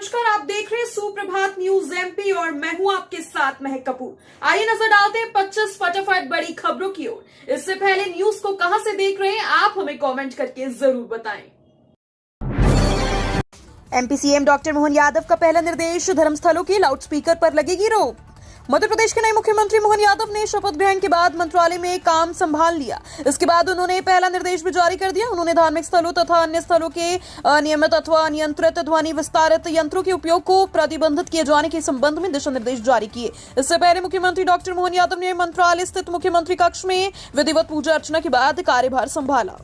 नमस्कार, आप देख रहे हैं सुप्रभात न्यूज एमपी और मैं हूं आपके साथ महक कपूर। आइए नजर डालते हैं 25 फटाफट बड़ी खबरों की ओर। इससे पहले न्यूज को कहां से देख रहे हैं आप हमें कमेंट करके जरूर बताएं। MP CM doctor Mohan Yadav का पहला निर्देश, धर्मस्थलों की लाउडस्पीकर पर लगेगी रोक। मध्य प्रदेश के नए मुख्यमंत्री मोहन यादव ने शपथ ग्रहण के बाद मंत्रालय में काम संभाल लिया। इसके बाद उन्होंने पहला निर्देश भी जारी कर दिया। उन्होंने धार्मिक स्थलों तथा अन्य स्थलों के अनियमित अथवा अनियंत्रित ध्वनि विस्तारित यंत्रों के उपयोग को प्रतिबंधित किए जाने के संबंध में दिशा निर्देश जारी किए। इससे पहले मुख्यमंत्री डॉक्टर मोहन यादव ने मंत्रालय स्थित मुख्यमंत्री कक्ष में विधिवत पूजा अर्चना के बाद कार्यभार संभाला।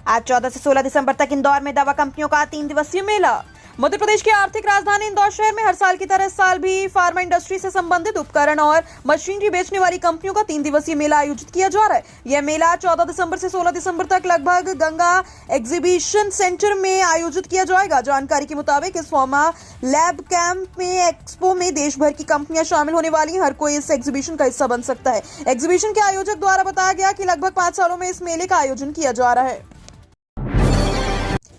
आज 14 से 16 दिसंबर तक इंदौर में दवा कंपनियों का 3 दिवसीय मेला। मध्य प्रदेश की आर्थिक राजधानी इंदौर शहर में हर साल की तरह इस साल भी फार्मा इंडस्ट्री से संबंधित उपकरण और मशीनरी बेचने वाली कंपनियों का 3 दिवसीय मेला आयोजित किया जा रहा है। यह मेला 14 दिसंबर से 16 दिसंबर तक लगभग गंगा एग्जीबिशन सेंटर में आयोजित किया जाएगा। जानकारी के मुताबिक इस फार्मा लैब कैंप में एक्सपो में देश भर की कंपनियां शामिल होने वाली हैं। हर कोई इस एग्जीबिशन का हिस्सा बन सकता है। एग्जीबिशन के आयोजक द्वारा बताया गया कि लगभग 5 सालों में इस मेले का आयोजन किया जा रहा है।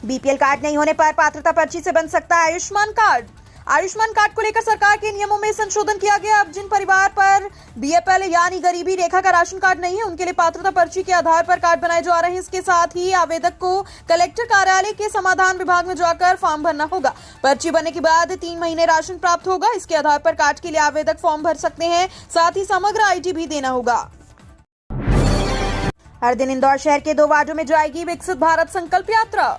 बीपीएल कार्ड नहीं होने पर पात्रता पर्ची से बन सकता है आयुष्मान कार्ड। आयुष्मान कार्ड को लेकर सरकार के नियमों में संशोधन किया गया। अब जिन परिवार पर बीएपीएल यानी गरीबी रेखा का राशन कार्ड नहीं है, उनके लिए पात्रता पर्ची के आधार पर कार्ड बनाए जा रहे हैं। इसके साथ ही आवेदक को कलेक्टर कार्यालय के समाधान विभाग में जाकर फॉर्म भरना होगा। पर्ची बनने के बाद 3 महीने राशन प्राप्त होगा। इसके आधार पर कार्ड के लिए आवेदक फॉर्म भर सकते हैं। साथ ही समग्र आईडी भी देना होगा। हर दिन इंदौर शहर के 2 वार्डों में जाएगी विकसित भारत संकल्प यात्रा।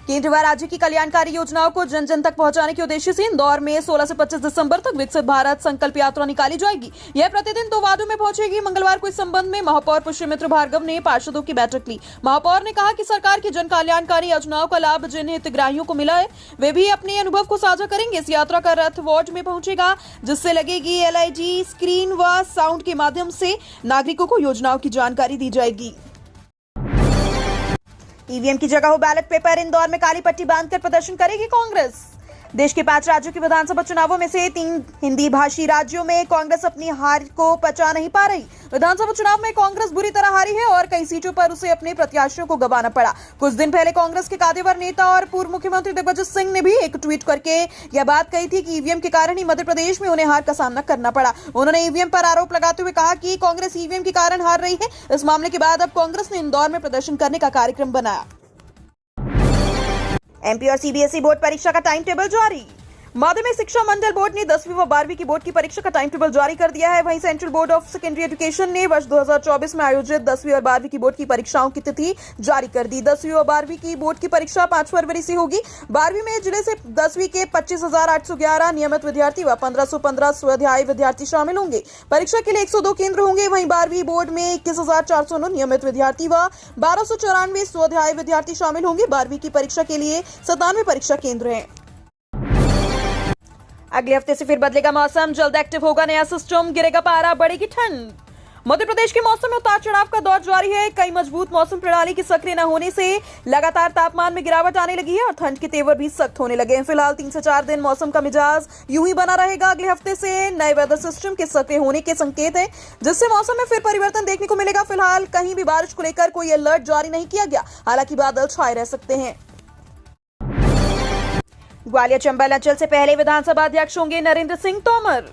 केंद्र व राज्य की कल्याणकारी योजनाओं को जन जन तक पहुंचाने के उद्देश्य से इंदौर में 16 से 25 दिसंबर तक विकसित भारत संकल्प यात्रा निकाली जाएगी। यह प्रतिदिन 2 वार्डों में पहुंचेगी। मंगलवार को इस संबंध में महापौर पुष्यमित्र भार्गव ने पार्षदों की बैठक ली। महापौर ने कहा कि सरकार की जन कल्याणकारी योजनाओं का लाभ जिन हितग्राहियों को मिला है, वे भी अपने अनुभव को साझा करेंगे। इस यात्रा का रथ वार्ड में पहुंचेगा, जिससे लगेगी एलईडी स्क्रीन व साउंड के माध्यम से नागरिकों को योजनाओं की जानकारी दी जाएगी। ईवीएम की जगह हो बैलेट पेपर। इंदौर में काली पट्टी बांधकर प्रदर्शन करेगी कांग्रेस। देश के 5 राज्यों के विधानसभा चुनावों में से 3 हिंदी भाषी राज्यों में कांग्रेस अपनी हार को पचा नहीं पा रही। विधानसभा चुनाव में कांग्रेस बुरी तरह हारी है और कई सीटों पर उसे अपने प्रत्याशियों को गंवाना पड़ा। कुछ दिन पहले कांग्रेस के कादेवर नेता और पूर्व मुख्यमंत्री दिग्विजय सिंह ने भी एक ट्वीट करके यह बात कही थी कि ईवीएम के कारण ही मध्य प्रदेश में उन्हें हार का सामना करना पड़ा। उन्होंने ईवीएम पर आरोप लगाते हुए कहा कि कांग्रेस ईवीएम के कारण हार रही है। इस मामले के बाद अब कांग्रेस ने इंदौर में प्रदर्शन करने का कार्यक्रम बनाया। एमपी और सीबीएसई बोर्ड परीक्षा का टाइम टेबल जारी। माध्यमिक शिक्षा मंडल बोर्ड ने 10वीं व 12वीं की बोर्ड की परीक्षा का टाइम टेबल जारी कर दिया है। वहीं central board of secondary education ने वर्ष 2024 में आयोजित 10वीं और 12वीं की बोर्ड की परीक्षाओं की तिथि जारी कर दी। 10वीं और 12वीं की बोर्ड की परीक्षा 5 फरवरी से होगी। 12वीं में जिले से 10वीं के 25,811 नियमित विद्यार्थी व 1515 स्वाध्यायी विद्यार्थी शामिल होंगे। परीक्षा के लिए 102 केंद्र होंगे। वहीं 12वीं बोर्ड में 21,409 नियमित विद्यार्थी व 1294 स्वाध्यायी विद्यार्थी शामिल होंगे। 12वीं की परीक्षा के लिए 97 परीक्षा केंद्र हैं। अगले हफ्ते से फिर बदलेगा मौसम, जल्द एक्टिव होगा नया सिस्टम, गिरेगा पारा, बढ़ेगी ठंड। मध्य प्रदेश के मौसम में उतार चढ़ाव का दौर जारी है। कई मजबूत मौसम प्रणाली के सक्रिय न होने से लगातार तापमान में गिरावट आने लगी है और ठंड के तेवर भी सख्त होने लगे हैं। फिलहाल 3 से 4 दिन मौसम का मिजाज यूं ही बना रहेगा। अगले हफ्ते से नए वेदर सिस्टम के सक्रिय होने के संकेत हैं, जिससे मौसम में फिर परिवर्तन देखने को मिलेगा। फिलहाल कहीं भी बारिश को लेकर कोई अलर्ट जारी नहीं किया गया, हालांकि बादल छाए रह सकते हैं। ग्वालियर चंबल अंचल से पहले विधानसभा अध्यक्ष होंगे नरेंद्र सिंह तोमर।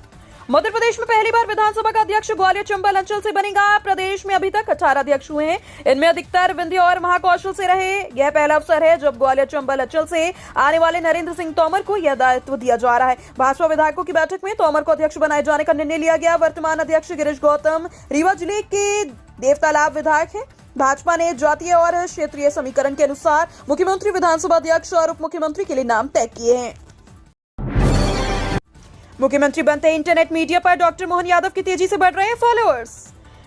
मध्य प्रदेश में पहली बार विधानसभा का अध्यक्ष ग्वालियर चंबल अंचल से बनेगा। प्रदेश में अभी तक 18 अध्यक्ष हुए हैं। इनमें अधिकतर विंध्य और महाकौशल से रहे। यह पहला अवसर है जब ग्वालियर चंबल अंचल से आने वाले नरेंद्र सिंह तोमर को यह दायित्व दिया जा रहा है। भाजपा विधायकों की बैठक में तोमर को अध्यक्ष बनाए जाने का निर्णय लिया गया। वर्तमान अध्यक्ष गिरीश गौतम रीवा जिले के देवतालाब विधायक है। भाजपा ने जातीय और क्षेत्रीय समीकरण के अनुसार मुख्यमंत्री, विधानसभा अध्यक्ष और उप मुख्यमंत्री के लिए नाम तय किए हैं। मुख्यमंत्री बनते ही इंटरनेट मीडिया पर डॉक्टर मोहन यादव की तेजी से बढ़ रहे हैं फॉलोअर्स।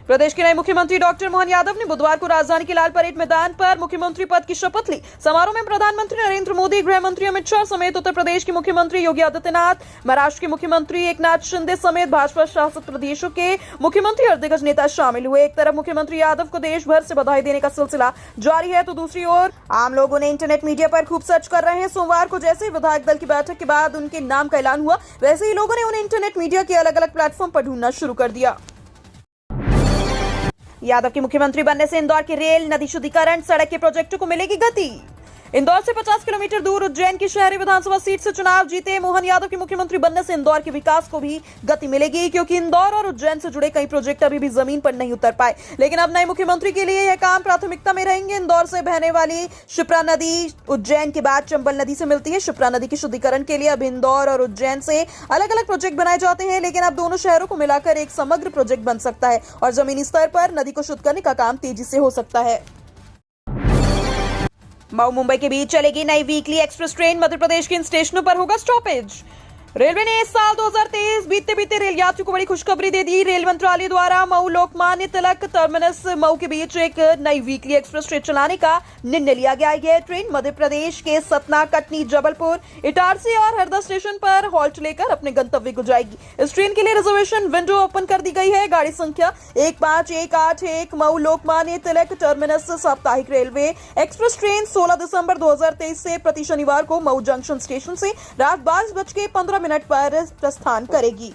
प्रदेश के नए मुख्यमंत्री डॉक्टर मोहन यादव ने बुधवार को राजधानी के लाल परेड मैदान पर मुख्यमंत्री पद की शपथ ली। समारोह में प्रधानमंत्री नरेंद्र मोदी, गृह मंत्री अमित शाह समेत उत्तर प्रदेश के मुख्यमंत्री योगी आदित्यनाथ, महाराष्ट्र के मुख्यमंत्री एकनाथ शिंदे समेत भाजपा शासित प्रदेशों के मुख्यमंत्री और दिग्गज नेता शामिल हुए। एक तरफ मुख्यमंत्री यादव को देश भर से बधाई देने का सिलसिला जारी है, तो दूसरी ओर आम लोगों ने इंटरनेट मीडिया पर खूब सर्च कर रहे हैं। सोमवार को जैसे विधायक दल की बैठक के बाद उनके नाम का ऐलान हुआ, वैसे ही लोगों ने उन्हें इंटरनेट मीडिया के अलग अलग प्लेटफॉर्म पर ढूंढना शुरू कर दिया। यादव के मुख्यमंत्री बनने से इंदौर के रेल, नदी शुद्धिकरण, सड़क के प्रोजेक्टों को मिलेगी गति। इंदौर से 50 किलोमीटर दूर उज्जैन की शहरी विधानसभा सीट से चुनाव जीते मोहन यादव के मुख्यमंत्री बनने से इंदौर के विकास को भी गति मिलेगी, क्योंकि इंदौर और उज्जैन से जुड़े कई प्रोजेक्ट अभी भी जमीन पर नहीं उतर पाए। लेकिन अब नए मुख्यमंत्री के लिए यह काम प्राथमिकता में रहेंगे। इंदौर से बहने वाली शिप्रा नदी उज्जैन के बाद चंबल नदी से मिलती है। शिप्रा नदी के शुद्धिकरण के लिए अब इंदौर और उज्जैन से अलग अलग प्रोजेक्ट बनाए जाते हैं, लेकिन अब दोनों शहरों को मिलाकर एक समग्र प्रोजेक्ट बन सकता है और जमीनी स्तर पर नदी को शुद्ध करने का काम तेजी से हो सकता है। मऊ मुंबई के बीच चलेगी नई weekly express train. Madhya Pradesh के इन स्टेशनों पर होगा स्टॉपेज। रेलवे ने इस साल 2023 बीते रेल यात्रियों को बड़ी खुशखबरी दे दी। रेल मंत्रालय द्वारा मऊ लोकमान्य तिलक टर्मिनस मऊ के बीच एक नई वीकली एक्सप्रेस ट्रेन चलाने का निर्णय लिया गया है। यह ट्रेन मध्य प्रदेश के सतना, कटनी, जबलपुर, इटारसी और हरदा स्टेशन पर हॉल्ट लेकर अपने गंतव्य को जाएगी। इस ट्रेन के लिए रिजर्वेशन विंडो ओपन कर दी गई है। गाड़ी संख्या 15181 मऊ लोकमान्य तिलक टर्मिनस साप्ताहिक रेलवे एक्सप्रेस ट्रेन 16 दिसंबर 2023 से प्रति शनिवार को मऊ जंक्शन स्टेशन से रात 12:15 पर प्रस्थान करेगी।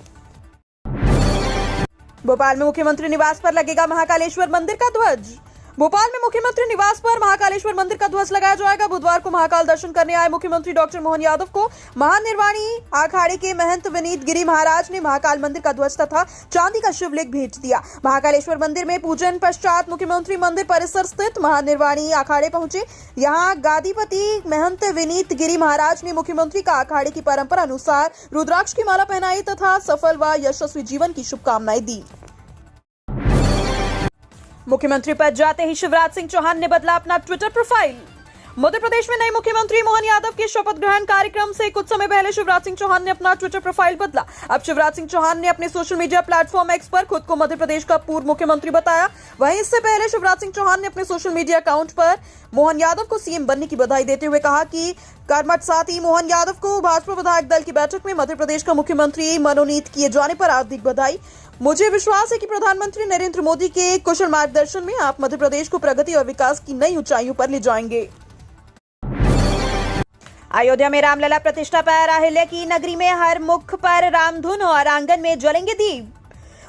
भोपाल में मुख्यमंत्री निवास पर लगेगा महाकालेश्वर मंदिर का ध्वज। भोपाल में मुख्यमंत्री निवास पर महाकालेश्वर मंदिर का ध्वज लगाया जाएगा। बुधवार को महाकाल दर्शन करने आए मुख्यमंत्री डॉक्टर मोहन यादव को महानिर्वाणी अखाड़े के महंत विनीत गिरी महाराज ने महाकाल मंदिर का ध्वज तथा चांदी का शिवलिंग भेंट दिया। महाकालेश्वर मंदिर में पूजन पश्चात मुख्यमंत्री मंदिर परिसर स्थित महानिर्वाणी अखाड़े पहुंचे। यहाँ गादीपति महंत विनीत गिरी महाराज ने मुख्यमंत्री का अखाड़े की परंपरा अनुसार रुद्राक्ष की माला पहनाई तथा सफल व यशस्वी जीवन की शुभकामनाएं दी। मुख्यमंत्री पद जाते ही शिवराज सिंह चौहान ने बदला अपना ट्विटर प्रोफाइल। मध्य प्रदेश में नए मुख्यमंत्री मोहन यादव के शपथ ग्रहण कार्यक्रम से कुछ समय पहले शिवराज सिंह चौहान ने अपना ट्विटर प्रोफाइल बदला। अब शिवराज सिंह चौहान ने अपने सोशल मीडिया प्लेटफॉर्म एक्स पर खुद को मध्य प्रदेश का पूर्व मुख्यमंत्री बताया। वहीं इससे पहले शिवराज सिंह चौहान ने अपने सोशल मीडिया अकाउंट पर मोहन यादव को सीएम बनने की बधाई देते हुए कहा कि कर्मठ साथी मोहन यादव को भाजपा विधायक दल की बैठक में मध्य प्रदेश का मुख्यमंत्री मनोनीत किए जाने पर हार्दिक बधाई। मुझे विश्वास है कि प्रधानमंत्री नरेंद्र मोदी के कुशल मार्गदर्शन में आप मध्य प्रदेश को प्रगति और विकास की नई ऊंचाइयों पर ले जाएंगे। अयोध्या में रामलला प्रतिष्ठा पर अहिल्या की नगरी में हर मुख पर रामधुन और आंगन में जलेंगे दीप।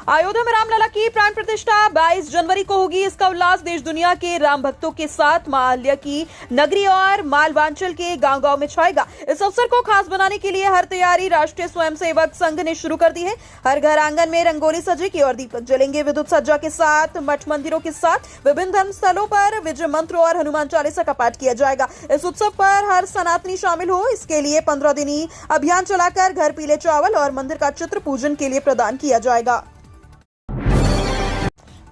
अयोध्या में रामलला की प्राण प्रतिष्ठा 22 जनवरी को होगी। इसका उल्लास देश दुनिया के राम भक्तों के साथ मां अहिल्या की नगरी और मालवांचल के गांव-गांव में छाएगा। इस अवसर को खास बनाने के लिए हर तैयारी राष्ट्रीय स्वयंसेवक संघ ने शुरू कर दी है। हर घर आंगन में रंगोली सजेगी और दीपक जलेंगे। विद्युत सज्जा के साथ मठ मंदिरों के साथ विभिन्न धर्म स्थलों पर विजय मंत्र और हनुमान चालीसा का पाठ किया जाएगा। इस उत्सव पर हर सनातनी शामिल हो, इसके लिए 15 दिनी अभियान चलाकर घर पीले चावल और मंदिर का चित्र पूजन के लिए प्रदान किया जाएगा।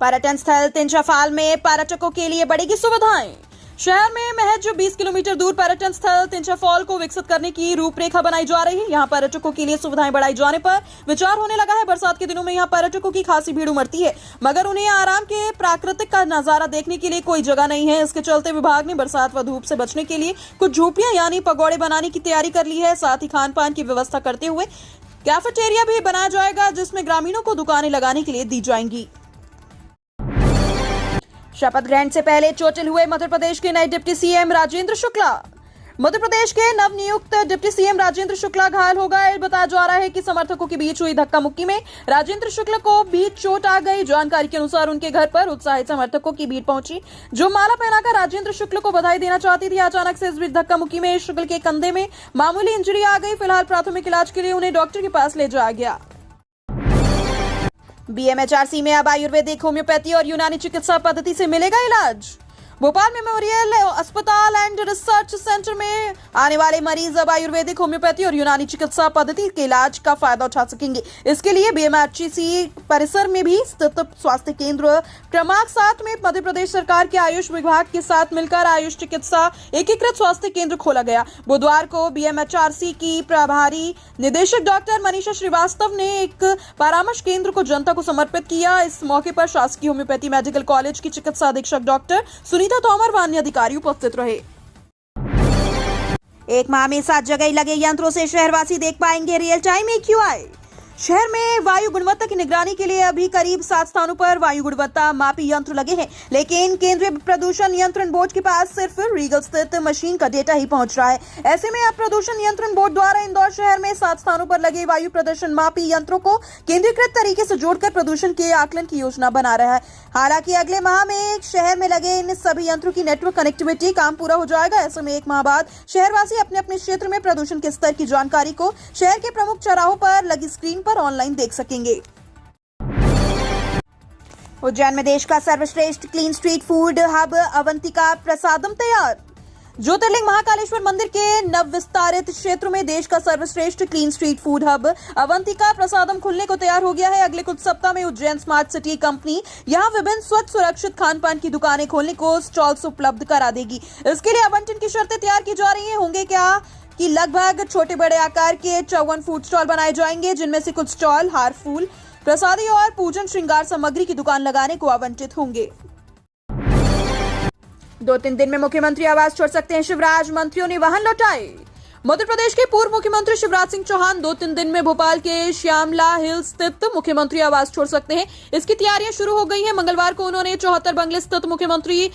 पर्यटन स्थल तिंचाफाल में पर्यटकों के लिए बढ़ेगी सुविधाएं। शहर में महज 20 किलोमीटर दूर पर्यटन स्थल तिंचाफाल को विकसित करने की रूपरेखा बनाई जा रही है। यहाँ पर्यटकों के लिए सुविधाएं बढ़ाई जाने पर विचार होने लगा है। बरसात के दिनों में यहाँ पर्यटकों की खासी भीड़ उमड़ती है, मगर उन्हें आराम के प्राकृतिक का नजारा देखने के लिए कोई जगह नहीं है। इसके चलते विभाग ने बरसात व धूप से बचने के लिए कुछ झोपड़ियां यानी पगोड़े बनाने की तैयारी कर ली है। साथ ही खान पान की व्यवस्था करते हुए कैफेटेरिया भी बनाया जाएगा, जिसमें ग्रामीणों को दुकानें लगाने के लिए दी जाएंगी। शपथ ग्रहण से पहले चोटिल हुए मध्य प्रदेश के नए डिप्टी सीएम राजेंद्र शुक्ला। मध्य प्रदेश के नवनियुक्त डिप्टी सीएम राजेंद्र शुक्ला घायल हो गए। बताया जा रहा है कि समर्थकों के बीच हुई धक्का मुक्की में राजेंद्र शुक्ला को भी चोट आ गई। जानकारी के अनुसार उनके घर पर उत्साहित समर्थकों की भीड़ पहुंची, जो माला पहनाकर राजेंद्र शुक्ला को बधाई देना चाहती थी। अचानक से इस बीच धक्का मुक्की में शुक्ला के कंधे में मामूली इंजरी आ गई। फिलहाल प्राथमिक इलाज के लिए उन्हें डॉक्टर के पास ले जाया गया। बीएमएचआरसी में अब आयुर्वेदिक, होम्योपैथी और यूनानी चिकित्सा पद्धति से मिलेगा इलाज। भोपाल मेमोरियल अस्पताल एंड रिसर्च सेंटर में आने वाले मरीज अब आयुर्वेदिक, होम्योपैथी और यूनानी चिकित्सा पद्धति के इलाज का फायदा उठा सकेंगे। इसके लिए बीएमएचआरसी परिसर में भी स्थित स्वास्थ्य केंद्र क्रमांक 7 में मध्य प्रदेश सरकार के आयुष विभाग के साथ मिलकर आयुष चिकित्सा एकीकृत स्वास्थ्य केंद्र खोला गया। बुधवार को बीएमएचआरसी की प्रभारी निदेशक डॉक्टर मनीषा श्रीवास्तव ने एक परामर्श केंद्र को जनता को समर्पित किया। इस मौके पर शासकीय होम्योपैथी मेडिकल कॉलेज की चिकित्सा अधीक्षक डॉक्टर सुनीता तोमर व अन्य अधिकारी उपस्थित रहे। एक माह में 7 जगह लगे यंत्रों से शहरवासी देख पाएंगे रियल टाइम AQI। शहर में वायु गुणवत्ता की निगरानी के लिए अभी करीब 7 स्थानों पर वायु गुणवत्ता मापी यंत्र लगे हैं, लेकिन केंद्रीय प्रदूषण नियंत्रण बोर्ड के पास सिर्फ रीगल स्थित मशीन का डेटा ही पहुंच रहा है। ऐसे में अब प्रदूषण नियंत्रण बोर्ड द्वारा इंदौर शहर में 7 स्थानों पर लगे वायु प्रदूषण मापी यंत्रों को केंद्रीकृत तरीके से जोड़कर प्रदूषण के आकलन की योजना बना रहा है। हालांकि अगले माह में शहर में लगे इन सभी यंत्रों की नेटवर्क कनेक्टिविटी काम पूरा हो जाएगा। ऐसे में 1 माह बाद शहरवासी अपने अपने क्षेत्र में प्रदूषण के स्तर की जानकारी को शहर के प्रमुख चौराहों पर लगी स्क्रीन पर ऑनलाइन देख सकेंगे। उज्जैन में देश का सर्वश्रेष्ठ clean street food hub Avantika Prasadam तैयार। ज्योतिर्लिंग महाकालेश्वर मंदिर के नव विस्तारित क्षेत्र में देश का सर्वश्रेष्ठ clean street food hub Avantika Prasadam खुलने को तैयार हो गया है। अगले कुछ सप्ताह में उज्जैन स्मार्ट सिटी कंपनी यहां विभिन्न स्वच्छ सुरक्षित खान पान की दुकानें खोलने को स्टॉल्स उपलब्ध करा देगी। इसके लिए आवंटन की शर्तें तैयार की जा रही है। होंगे क्या कि लगभग छोटे बड़े आकार के 54 फूड स्टॉल बनाए जाएंगे, जिनमें से कुछ स्टॉल हार फूल, प्रसादी और पूजन श्रृंगार सामग्री की दुकान लगाने को आवंटित होंगे। 2-3 दिन में मुख्यमंत्री आवास छोड़ सकते हैं शिवराज, मंत्रियों ने वाहन लौटाए। मध्य प्रदेश के पूर्व मुख्यमंत्री शिवराज सिंह चौहान 2-3 दिन में भोपाल के श्यामला हिल स्थित मुख्यमंत्री आवास छोड़ सकते हैं। इसकी तैयारियां शुरू हो गई हैं। मंगलवार को उन्होंने 74 बंगले स्थित मुख्यमंत्री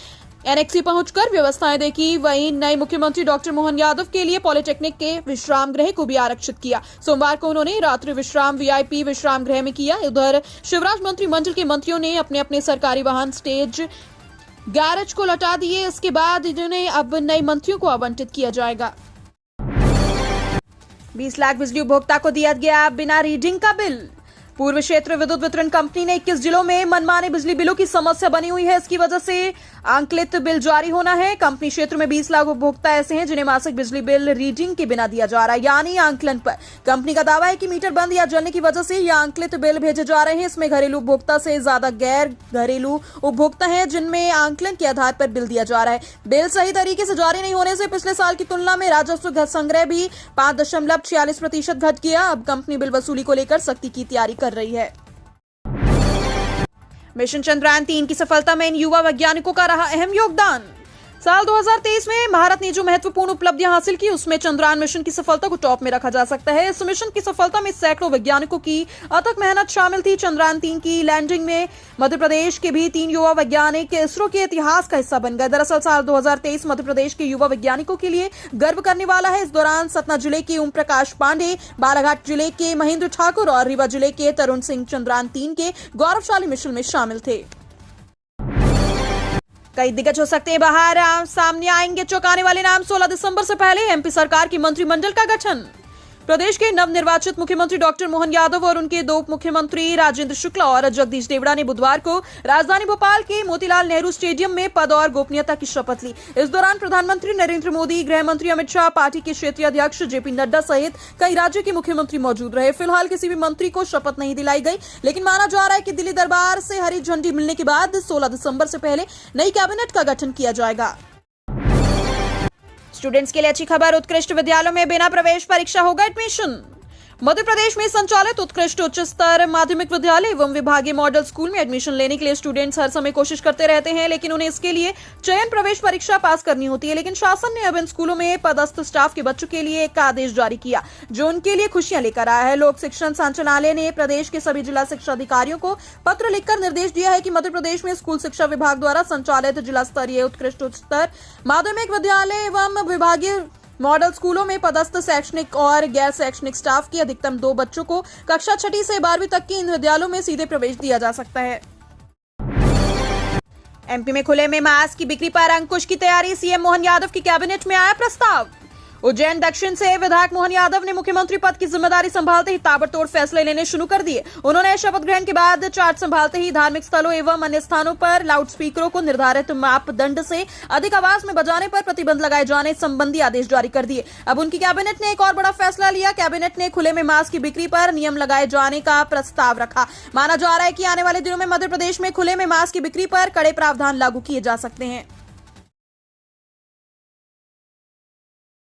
एनेक्सी पहुंचकर व्यवस्थाएं देखी। वहीं नए मुख्यमंत्री डॉक्टर मोहन यादव के लिए पॉलिटेक्निक के विश्राम गृह को भी आरक्षित किया। सोमवार को उन्होंने रात्रि विश्राम वीआईपी विश्राम गृह में किया। उधर शिवराज मंत्रिमंडल के मंत्रियों ने अपने अपने सरकारी वाहन स्टेज गैरेज को लौटा दिए। इसके बाद इन्हें अब नए मंत्रियों को आवंटित किया जाएगा। 20 लाख बिजली उपभोक्ता को दिया गया बिना रीडिंग का बिल। पूर्व क्षेत्र विद्युत वितरण कंपनी ने 21 जिलों में मनमाने बिजली बिलों की समस्या बनी हुई है। इसकी वजह से आंकलित बिल जारी होना है। कंपनी क्षेत्र में 20 लाख उपभोक्ता ऐसे हैं जिन्हें मासिक बिजली बिल रीडिंग के बिना दिया जा रहा है, यानी आंकलन पर। कंपनी का दावा है कि मीटर बंद या जलने की वजह से यह आंकलित बिल भेजे जा रहे हैं। इसमें घरेलू उपभोक्ता से ज्यादा गैर घरेलू उपभोक्ता हैं, जिनमें आंकलन के आधार पर बिल दिया जा रहा है। बिल सही तरीके से जारी नहीं होने से पिछले साल की तुलना में राजस्व संग्रह भी 5.46% घट गया। अब कंपनी बिल वसूली को लेकर सख्ती की तैयारी कर रही है। मिशन चंद्रयान 3 की सफलता में इन युवा वैज्ञानिकों का रहा अहम योगदान। साल 2023 में भारत ने जो महत्वपूर्ण उपलब्धियां हासिल की, उसमें चंद्रयान मिशन की सफलता को टॉप में रखा जा सकता है। इस मिशन की सफलता में सैकड़ों वैज्ञानिकों की अथक मेहनत शामिल थी। चंद्रयान 3 की लैंडिंग में मध्य प्रदेश के भी 3 युवा वैज्ञानिक इसरो के इतिहास का हिस्सा बन गए। दरअसल साल 2023 मध्य प्रदेश के युवा वैज्ञानिकों के लिए गर्व करने वाला है। इस दौरान सतना जिले के ओम प्रकाश पांडे, बालाघाट जिले के महेंद्र ठाकुर और रीवा जिले के तरुण सिंह चंद्रयान 3 के गौरवशाली मिशन में शामिल थे। कई दिग्गज हो सकते हैं बाहर, सामने आएंगे चौंकाने वाले नाम। 16 दिसंबर से पहले एमपी सरकार की मंत्रिमंडल का गठन। प्रदेश के नवनिर्वाचित मुख्यमंत्री डॉक्टर मोहन यादव और उनके 2 उप मुख्यमंत्री राजेंद्र शुक्ला और जगदीश देवड़ा ने बुधवार को राजधानी भोपाल के मोतीलाल नेहरू स्टेडियम में पद और गोपनीयता की शपथ ली। इस दौरान प्रधानमंत्री नरेंद्र मोदी, गृह मंत्री अमित शाह, पार्टी के क्षेत्रीय अध्यक्ष जेपी नड्डा सहित कई राज्यों के मुख्यमंत्री मौजूद रहे। फिलहाल किसी भी मंत्री को शपथ नहीं दिलाई गई, लेकिन माना जा रहा है कि दिल्ली दरबार से हरी झंडी मिलने के बाद 16 दिसंबर से पहले नई कैबिनेट का गठन किया जाएगा। स्टूडेंट्स के लिए अच्छी खबर, उत्कृष्ट विद्यालयों में बिना प्रवेश परीक्षा होगा एडमिशन। मध्य प्रदेश में संचालित उत्कृष्ट उच्च स्तर माध्यमिक विद्यालय एवं विभागीय मॉडल स्कूल में एडमिशन लेने के लिए स्टूडेंट्स हर समय कोशिश करते रहते हैं, लेकिन उन्हें इसके लिए चयन प्रवेश परीक्षा पास करनी होती है। लेकिन शासन ने अब इन स्कूलों में पदस्थ स्टाफ के बच्चों के लिए एक आदेश जारी किया, जो उनके लिए खुशियां लेकर आया है। लोक शिक्षण संचालनालय ने प्रदेश के सभी जिला शिक्षा अधिकारियों को पत्र लिखकर निर्देश दिया है कि मध्य प्रदेश में स्कूल शिक्षा विभाग द्वारा संचालित जिला स्तरीय उत्कृष्ट उच्च स्तर माध्यमिक विद्यालय एवं विभागीय मॉडल स्कूलों में पदस्थ शैक्षणिक और गैर शैक्षणिक स्टाफ की अधिकतम 2 बच्चों को कक्षा 6 से 12वीं तक की इन विद्यालयों में सीधे प्रवेश दिया जा सकता है। एमपी में खुले में मास्क की बिक्री पर अंकुश की तैयारी। सीएम मोहन यादव की कैबिनेट में आया प्रस्ताव। उज्जैन दक्षिण से विधायक मोहन यादव ने मुख्यमंत्री पद की जिम्मेदारी संभालते ही ताबड़तोड़ फैसले लेने शुरू कर दिए। उन्होंने शपथ ग्रहण के बाद चार्ज संभालते ही धार्मिक स्थलों एवं अन्य स्थानों पर लाउडस्पीकरों को निर्धारित मापदंड से अधिक आवाज में बजाने पर प्रतिबंध लगाए जाने संबंधी आदेश जारी कर दिए। अब उनकी कैबिनेट ने एक और बड़ा फैसला लिया। कैबिनेट ने खुले में मास्क की बिक्री पर नियम लगाए जाने का प्रस्ताव रखा। माना जा रहा है कि आने वाले दिनों में मध्य प्रदेश में खुले में मास्क की बिक्री पर कड़े प्रावधान लागू किए जा सकते हैं।